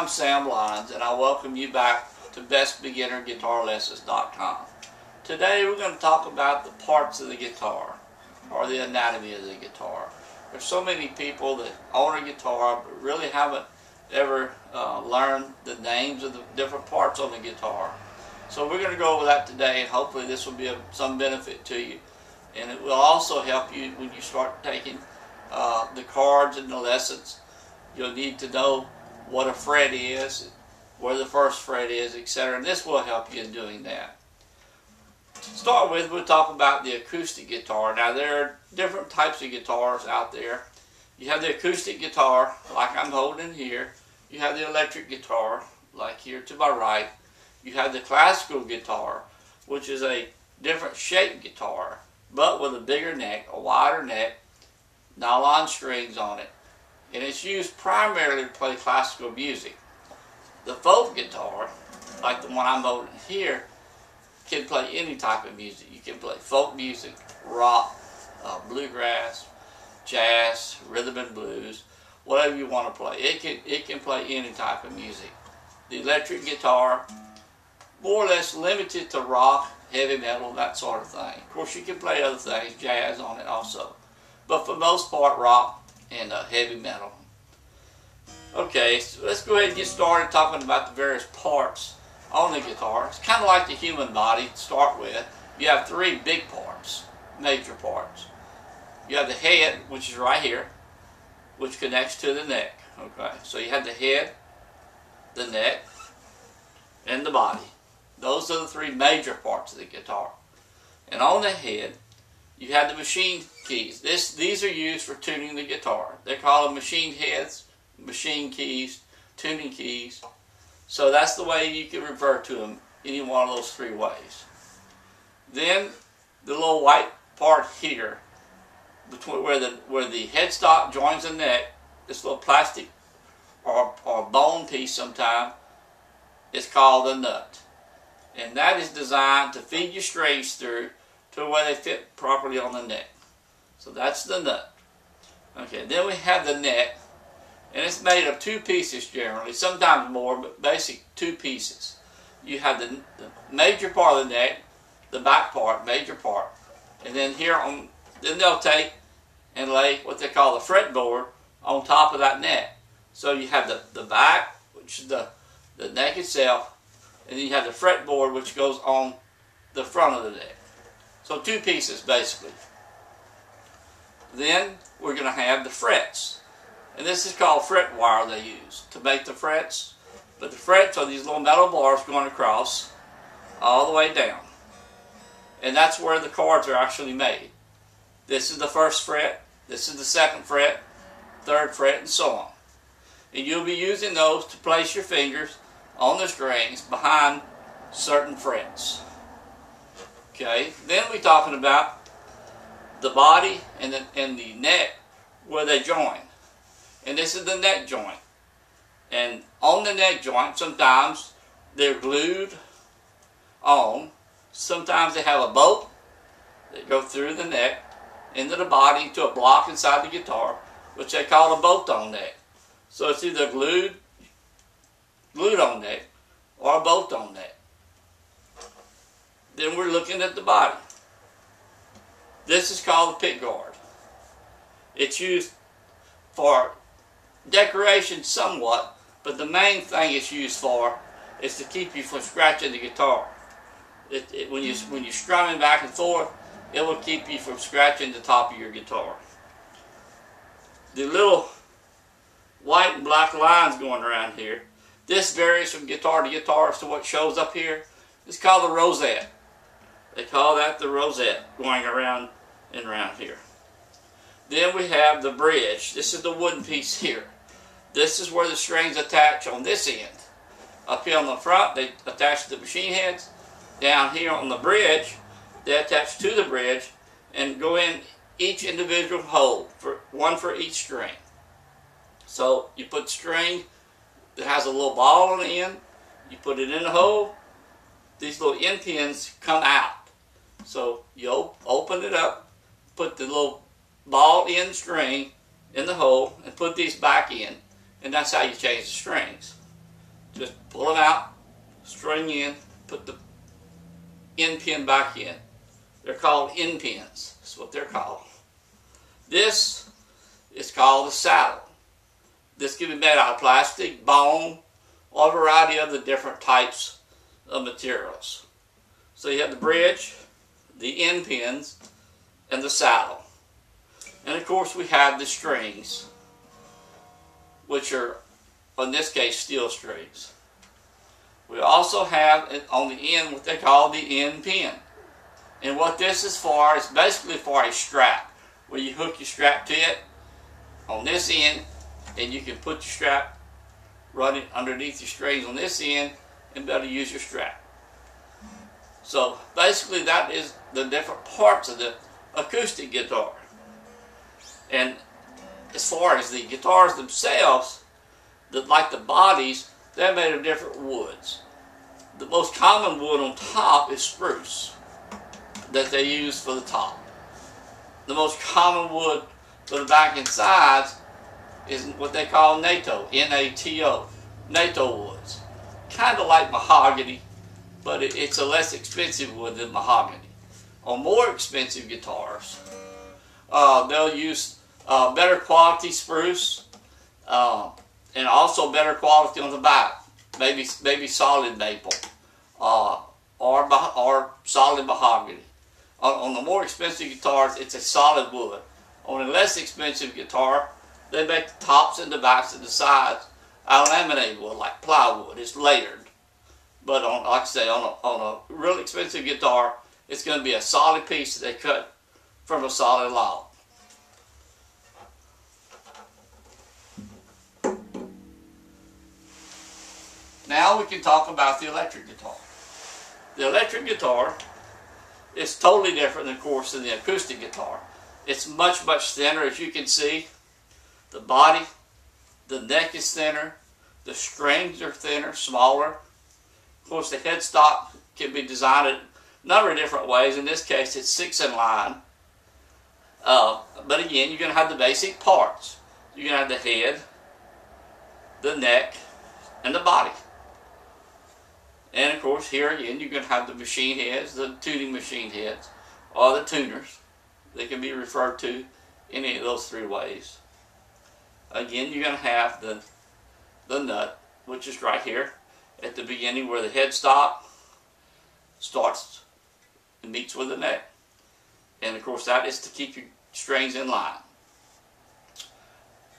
I'm Sam Lyons, and I welcome you back to BestBeginnerGuitarLessons.com. Today we're going to talk about the parts of the guitar, or the anatomy of the guitar. There's so many people that own a guitar but really haven't ever learned the names of the different parts on the guitar. So we're going to go over that today, and hopefully this will be of some benefit to you. And it will also help you when you start taking the cards and the lessons. You'll need to know what a fret is, where the first fret is, etc. And this will help you in doing that. To start with, we'll talk about the acoustic guitar. Now, there are different types of guitars out there. You have the acoustic guitar, like I'm holding here. You have the electric guitar, like here to my right. You have the classical guitar, which is a different shaped guitar, but with a bigger neck, a wider neck, nylon strings on it. And it's used primarily to play classical music. The folk guitar, like the one I'm holding here, can play any type of music. You can play folk music, rock, bluegrass, jazz, rhythm and blues, whatever you want to play. It can play any type of music. The electric guitar, more or less limited to rock, heavy metal, that sort of thing. Of course, you can play other things, jazz on it also. But for the most part, rock and heavy metal. Okay, so let's go ahead and get started talking about the various parts on the guitar. It's kind of like the human body to start with. You have three big parts, major parts. You have the head, which is right here, which connects to the neck. Okay, so you have the head, the neck, and the body. Those are the three major parts of the guitar. And on the head, you have the machine keys. These are used for tuning the guitar. They call them machine heads, machine keys, tuning keys. So that's the way you can refer to them, any one of those three ways. Then the little white part here, between where the headstock joins the neck, this little plastic or bone piece sometimes, is called the nut. And that is designed to feed your strings through to where they fit properly on the neck. So that's the nut. Okay, then we have the neck, and it's made of two pieces generally, sometimes more, but basic two pieces. You have the major part of the neck, the back part, major part, and then then they'll take and lay what they call the fretboard on top of that neck. So you have the back, which is the neck itself, and then you have the fretboard, which goes on the front of the neck. So two pieces, basically. Then we're going to have the frets. And this is called fret wire they use to make the frets. But the frets are these little metal bars going across all the way down. And that's where the chords are actually made. This is the first fret, this is the second fret, third fret, and so on. And you'll be using those to place your fingers on the strings behind certain frets. Okay, then we're talking about the body and the neck where they join. And this is the neck joint. And on the neck joint, sometimes they're glued on. Sometimes they have a bolt that goes through the neck into the body to a block inside the guitar, which they call a bolt-on neck. So it's either glued on neck or a bolt-on neck. Then we're looking at the body. This is called the pick guard. It's used for decoration somewhat, but the main thing it's used for is to keep you from scratching the guitar. When you're strumming back and forth, it will keep you from scratching the top of your guitar. The little white and black lines going around here, this varies from guitar to guitar as to what shows up here. It's called the rosette. They call that the rosette, going around and around here. Then we have the bridge. This is the wooden piece here. This is where the strings attach on this end. Up here on the front, they attach to the machine heads. Down here on the bridge, they attach to the bridge and go in each individual hole, one for each string. So you put string that has a little ball on the end, you put it in the hole, these little end pins come out. So you open it up, put the little ball end string in the hole, and put these back in, and that's how you change the strings. bring in, put the end pin back in. They're called end pins. That's what they're called. This is called the saddle. This can be made out of plastic, bone, or a variety of the different types of materials. So you have the bridge, the end pins, and the saddle. And of course we have the strings, which are, in this case, steel strings. We also have on the end what they call the end pin. And what this is for is basically for a strap, where you hook your strap to it on this end, and you can put your strap running underneath your strings on this end and be able to use your strap. So basically that is the different parts of the acoustic guitar. And as far as the guitars themselves, like the bodies, they're made of different woods. The most common wood on top is spruce that they use for the top. The most common wood for the back and sides is what they call NATO, N-A-T-O, NATO woods. Kind of like mahogany, but it's a less expensive wood than mahogany. On more expensive guitars, they'll use better quality spruce and also better quality on the back. Maybe solid maple or solid mahogany. On the more expensive guitars, it's a solid wood. On a less expensive guitar, they make the tops and the backs and the sides out of laminated wood, like plywood. It's layered. But like I say, on a real expensive guitar, it's going to be a solid piece that they cut from a solid log. Now we can talk about the electric guitar. The electric guitar is totally different, of course, than the acoustic guitar. It's much, much thinner, as you can see. The body, the neck is thinner. The strings are thinner, smaller. Of course, the headstock can be designed in a number of different ways. In this case, it's 6 in line. But again, you're going to have the basic parts. You're going to have the head, the neck, and the body. And of course, here again, you're going to have the machine heads, the tuning machine heads, or the tuners. They can be referred to in any of those three ways. Again, you're going to have the nut, which is right here at the beginning where the headstock starts and meets with the neck. And of course, that is to keep your strings in line.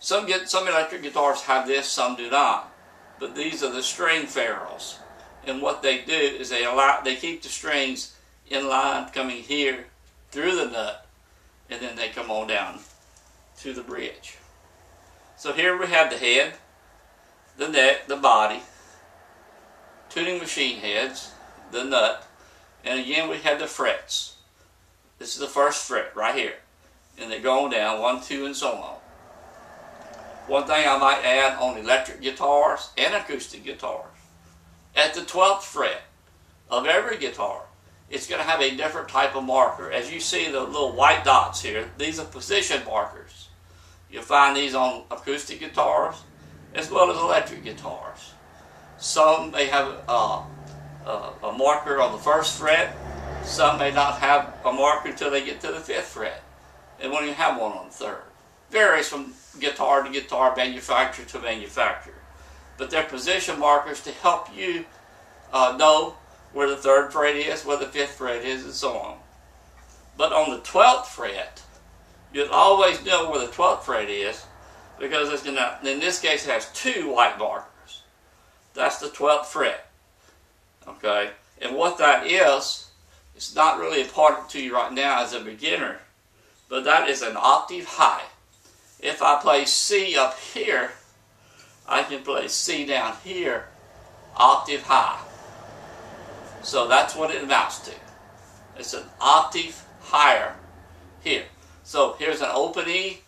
Some electric guitars have this, some do not. But these are the string ferrules. And what they do is they keep the strings in line coming here through the nut, and then they come on down to the bridge. So here we have the head, the neck, the body, tuning machine heads, the nut, and again we have the frets. This is the first fret right here. And they go on down, 1, 2, and so on. One thing I might add on electric guitars and acoustic guitars, at the 12th fret of every guitar, it's going to have a different type of marker. As you see the little white dots here, these are position markers. You'll find these on acoustic guitars as well as electric guitars. Some may have a marker on the 1st fret. Some may not have a marker until they get to the 5th fret. And won't even have one on the 3rd. Varies from guitar to guitar, manufacturer to manufacturer. But they're position markers to help you know where the 3rd fret is, where the 5th fret is, and so on. But on the 12th fret, you'll always know where the 12th fret is, because it's gonna, in this case, it has 2 white markers. That's the 12th fret. Okay? And what that is, it's not really important to you right now as a beginner, but that is an octave high. If I play C up here, I can play C down here, octave high. So that's what it amounts to. It's an octave higher here. So here's an open E.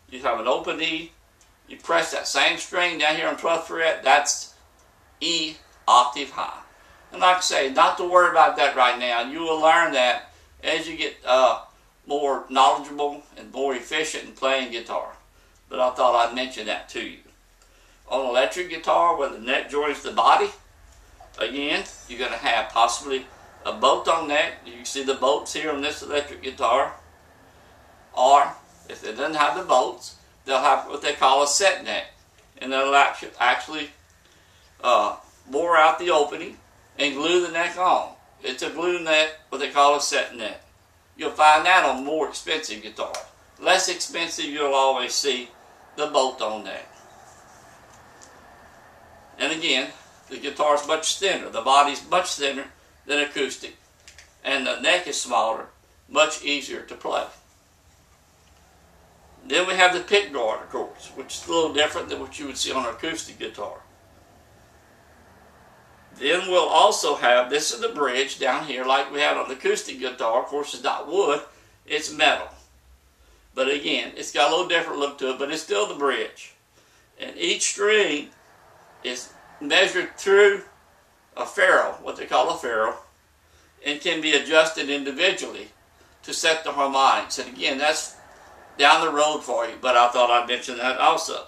You have an open E. You press that same string down here on 12th fret. That's E octave high. And like I say, not to worry about that right now. You will learn that as you get more knowledgeable and more efficient in playing guitar. But I thought I'd mention that to you. On electric guitar, where the neck joins the body, Again, you're going to have possibly a bolt-on neck. You can see the bolts here on this electric guitar. Or, if it doesn't have the bolts, they'll have what they call a set neck. And they'll actually bore out the opening and glue the neck on. It's a glue neck, what they call a set neck. You'll find that on more expensive guitars. Less expensive, you'll always see the bolt-on neck. And again, the guitar is much thinner. The body's much thinner than acoustic. And the neck is smaller, much easier to play. Then we have the pick guard, of course, which is a little different than what you would see on an acoustic guitar. Then we'll also have, this is the bridge down here like we had on the acoustic guitar. Of course, it's not wood, it's metal. But again, it's got a little different look to it, but it's still the bridge. And each string is measured through a ferrule, what they call a ferrule, and can be adjusted individually to set the harmonics. And again, that's down the road for you, but I thought I'd mention that also.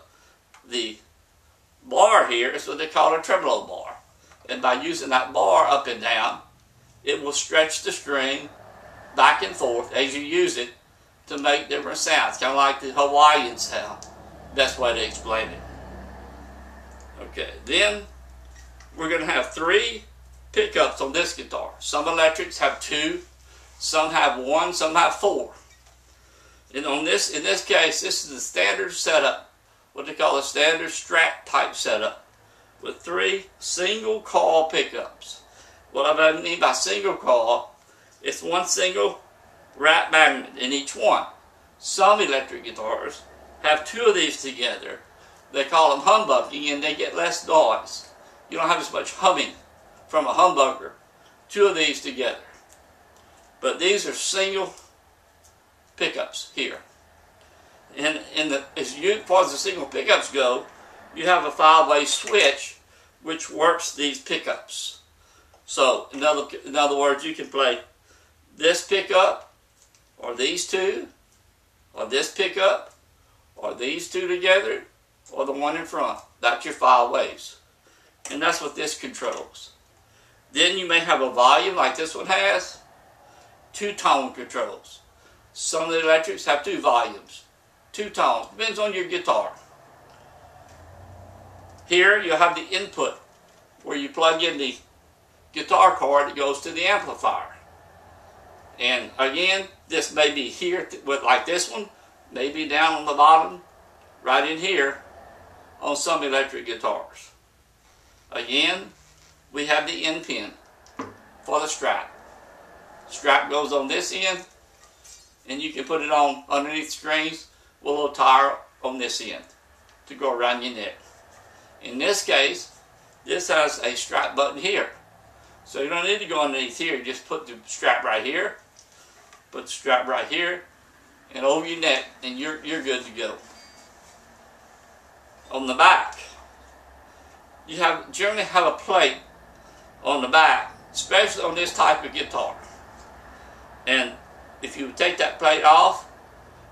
The bar here is what they call a tremolo bar. And by using that bar up and down, it will stretch the string back and forth as you use it to make different sounds, kind of like the Hawaiian sound. Best way to explain it. Okay, then we're going to have 3 pickups on this guitar. Some electrics have 2, some have 1, some have 4. And on this, in this case, this is the standard setup, what they call a standard Strat type setup, with 3 single coil pickups. What I mean by single coil, it's one single wrap magnet in each one. Some electric guitars have 2 of these together. They call them humbucking, and they get less noise. You don't have as much humming from a humbucker. 2 of these together. But these are single pickups here. And as far as the single pickups go, you have a 5-way switch which works these pickups. So, in other words, you can play this pickup, or these 2, or this pickup, or these 2 together, or the one in front. That's your 5 ways. And that's what this controls. Then you may have a volume like this one has, 2 tone controls. Some of the electrics have 2 volumes, 2 tones, depends on your guitar. Here you have the input where you plug in the guitar cord that goes to the amplifier. And again, this may be here with like this one, maybe down on the bottom, right in here on some electric guitars. Again, we have the end pin for the strap. Strap goes on this end, and you can put it on underneath strings with a little tire on this end to go around your neck. In this case, this has a strap button here. So you don't need to go underneath here. Just put the strap right here, put the strap right here, and over your neck, and you're good to go. On the back, you generally have a plate on the back, especially on this type of guitar. And if you take that plate off,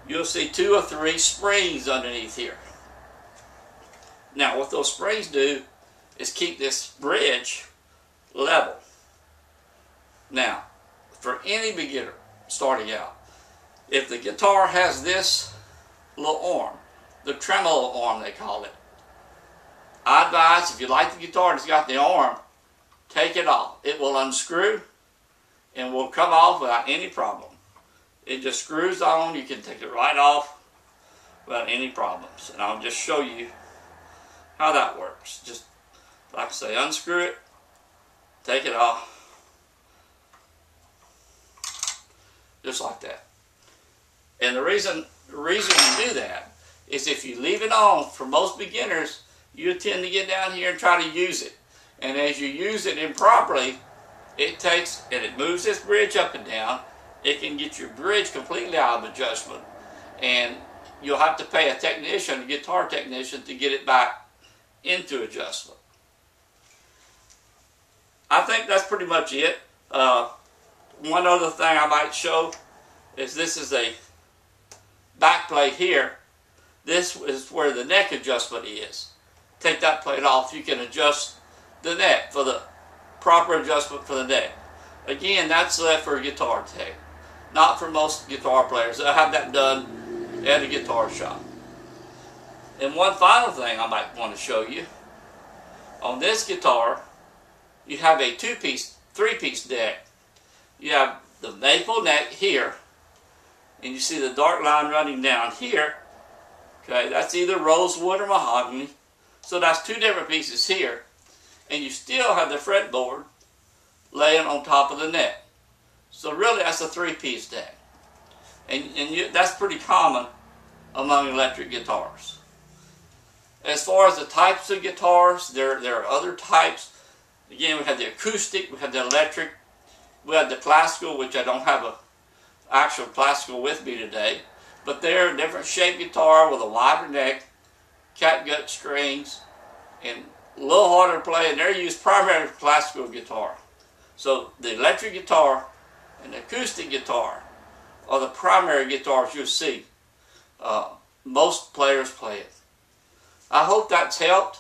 you'll see 2 or 3 springs underneath here. Now, what those springs do is keep this bridge level. Now, for any beginner starting out, if the guitar has this little arm, the tremolo arm they call it, I advise, if you like the guitar that's got the arm, take it off. It will unscrew and will come off without any problem. It just screws on. You can take it right off without any problems. And I'll just show you how that works. Just like I say, unscrew it, take it off, just like that. And the reason you do that is if you leave it on, for most beginners, you tend to get down here and try to use it. And as you use it improperly, it takes, and it moves this bridge up and down, it can get your bridge completely out of adjustment. And you'll have to pay a technician, a guitar technician, to get it back into adjustment. I think that's pretty much it. One other thing I might show is this is a back plate here. This is where the neck adjustment is. Take that plate off, you can adjust the neck for the proper adjustment for the neck. Again, that's left for a guitar tech, not for most guitar players. They'll have that done at a guitar shop. And one final thing I might want to show you. On this guitar, you have a three-piece neck. You have the maple neck here, and you see the dark line running down here. Okay, that's either rosewood or mahogany. So that's two different pieces here. And you still have the fretboard laying on top of the neck. So really that's a three-piece neck. And that's pretty common among electric guitars. As far as the types of guitars, there are other types. Again, we have the acoustic, we have the electric, we have the classical, which I don't have an actual classical with me today. But they're a different shaped guitar with a wider neck, catgut strings, and a little harder to play, and they're used primarily for classical guitar. So the electric guitar and the acoustic guitar are the primary guitars you'll see. Most players play it. I hope that's helped.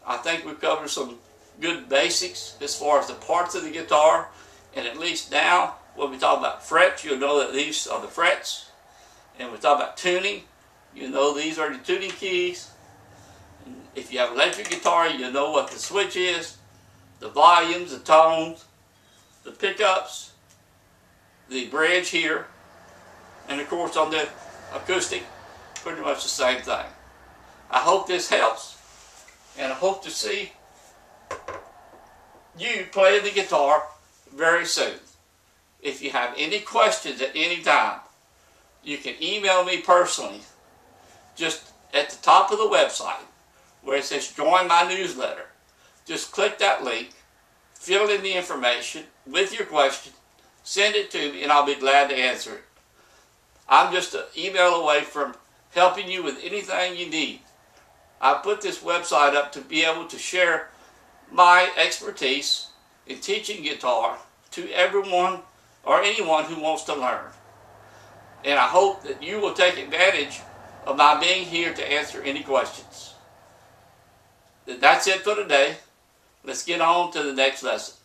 I think we've covered some good basics as far as the parts of the guitar, and at least now when we talk about frets, you'll know that these are the frets. And we talk about tuning, you know these are the tuning keys. And if you have an electric guitar, you know what the switch is, the volumes, the tones, the pickups, the bridge here, and of course on the acoustic, pretty much the same thing. I hope this helps, and I hope to see you play the guitar very soon. If you have any questions at any time, you can email me personally, just at the top of the website, where it says join my newsletter. Just click that link, fill in the information with your question, send it to me, and I'll be glad to answer it. I'm just an email away from helping you with anything you need. I put this website up to be able to share my expertise in teaching guitar to everyone or anyone who wants to learn. And I hope that you will take advantage of my being here to answer any questions. That's it for today. Let's get on to the next lesson.